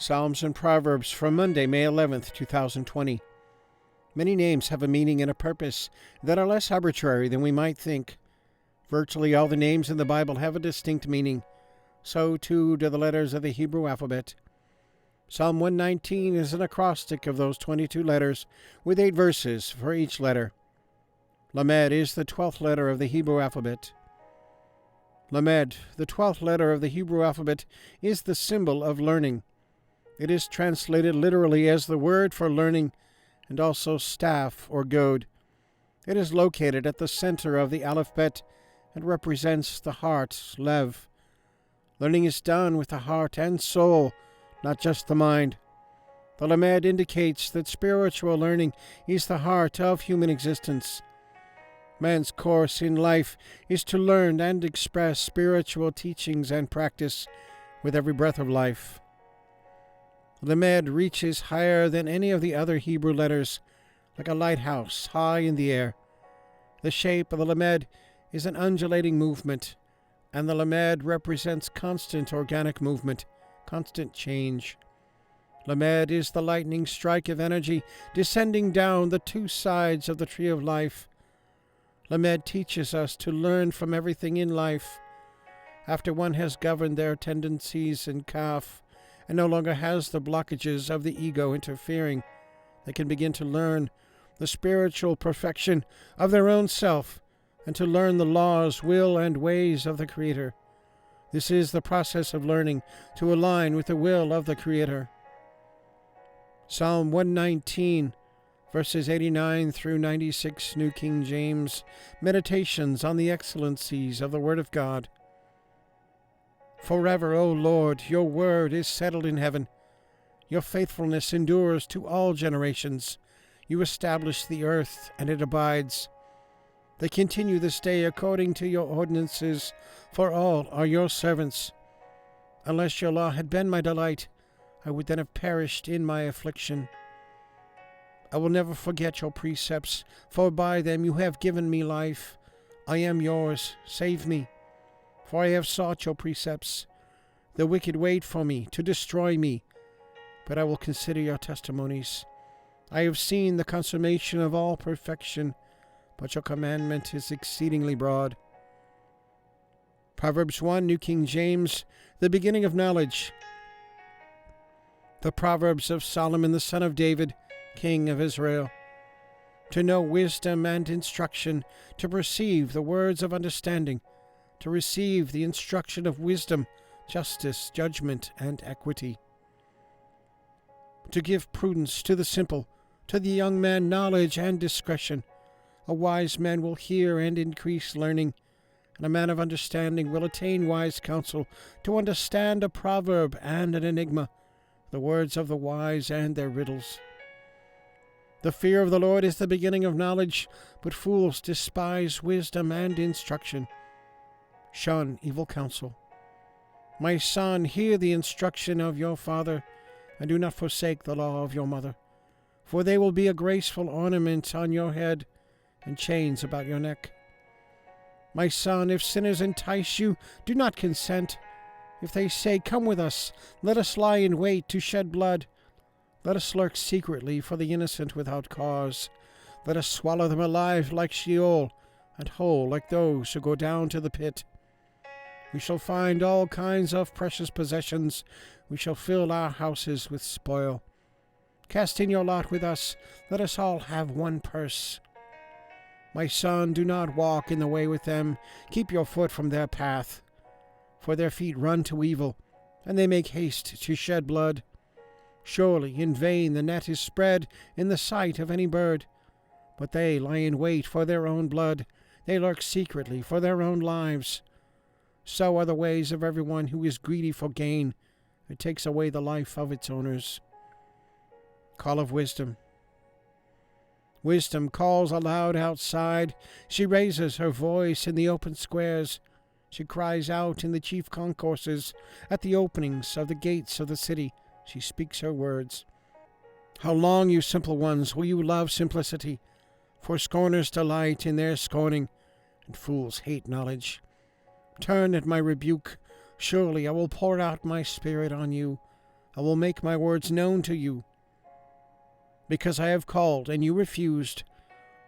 Psalms and Proverbs for Monday, May 11th, 2020. Many names have a meaning and a purpose that are less arbitrary than we might think. Virtually all the names in the Bible have a distinct meaning. So too do the letters of the Hebrew alphabet. Psalm 119 is an acrostic of those 22 letters, with 8 verses for each letter. Lammed is the 12th letter of the Hebrew alphabet. Lammed, the 12th letter of the Hebrew alphabet, is the symbol of learning. It is translated literally as the word for learning, and also staff or goad. It is located at the center of the aleph-beith and represents the heart, lev. Learning is done with the heart and soul, not just the mind. The Lammed indicates that spiritual learning is the heart of human existence. Man's course in life is to learn and express spiritual teachings and practice with every breath of life. Lammed reaches higher than any of the other Hebrew letters, like a lighthouse high in the air. The shape of the Lammed is an undulating movement, and the Lammed represents constant organic movement, constant change. Lammed is the lightning strike of energy descending down the 2 sides of the tree of life. Lammed teaches us to learn from everything in life. After one has governed their tendencies and calf, and no longer has the blockages of the ego interfering, they can begin to learn the spiritual perfection of their own self and to learn the laws, will, and ways of the Creator. This is the process of learning to align with the will of the Creator. Psalm 119, verses 89 through 96, New King James, meditations on the excellencies of the Word of God. Forever, O Lord, your word is settled in heaven. Your faithfulness endures to all generations. You establish the earth, and it abides. They continue this day according to your ordinances, for all are your servants. Unless your law had been my delight, I would then have perished in my affliction. I will never forget your precepts, for by them you have given me life. I am yours, save me. For I have sought your precepts. The wicked wait for me to destroy me, but I will consider your testimonies. I have seen the consummation of all perfection, but your commandment is exceedingly broad. Proverbs 1, New King James, the beginning of knowledge. The Proverbs of Solomon the son of David, king of Israel. To know wisdom and instruction, to perceive the words of understanding, to receive the instruction of wisdom, justice, judgment, and equity. To give prudence to the simple, to the young man knowledge and discretion. A wise man will hear and increase learning, and a man of understanding will attain wise counsel, to understand a proverb and an enigma, the words of the wise and their riddles. The fear of the Lord is the beginning of knowledge, but fools despise wisdom and instruction. Shun evil counsel. My son, hear the instruction of your father, and do not forsake the law of your mother, for they will be a graceful ornament on your head and chains about your neck. My son, if sinners entice you, do not consent. If they say, come with us, let us lie in wait to shed blood. Let us lurk secretly for the innocent without cause. Let us swallow them alive like Sheol, and whole like those who go down to the pit. We shall find all kinds of precious possessions. We shall fill our houses with spoil. Cast in your lot with us. Let us all have one purse. My son, do not walk in the way with them. Keep your foot from their path. For their feet run to evil, and they make haste to shed blood. Surely in vain the net is spread in the sight of any bird. But they lie in wait for their own blood. They lurk secretly for their own lives. So are the ways of everyone who is greedy for gain. It takes away the life of its owners. Call of wisdom. Wisdom calls aloud outside. She raises her voice in the open squares. She cries out in the chief concourses. At the openings of the gates of the city, she speaks her words. How long, you simple ones, will you love simplicity? For scorners delight in their scorning, and fools hate knowledge. Turn at my rebuke. Surely I will pour out my spirit on you. I will make my words known to you. Because I have called, and you refused.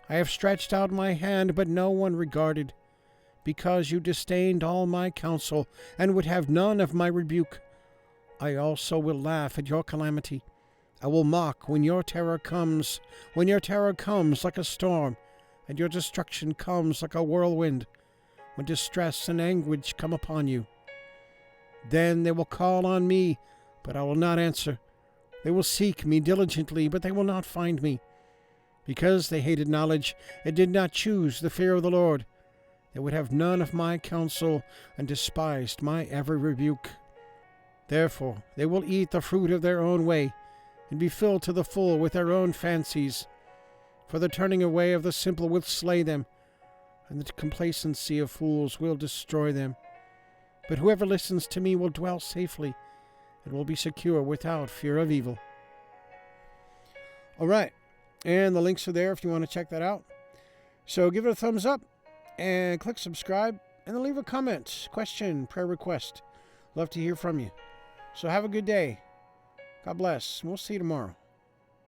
I have stretched out my hand, but no one regarded. Because you disdained all my counsel, and would have none of my rebuke. I also will laugh at your calamity. I will mock when your terror comes like a storm, and your destruction comes like a whirlwind, when distress and anguish come upon you. Then they will call on me, but I will not answer. They will seek me diligently, but they will not find me. Because they hated knowledge and did not choose the fear of the Lord, they would have none of my counsel and despised my every rebuke. Therefore they will eat the fruit of their own way, and be filled to the full with their own fancies. For the turning away of the simple will slay them, and the complacency of fools will destroy them. But whoever listens to me will dwell safely, and will be secure without fear of evil. All right, and the links are there if you want to check that out. So give it a thumbs up, and click subscribe, and then leave a comment, question, prayer request. Love to hear from you. So have a good day. God bless. We'll see you tomorrow.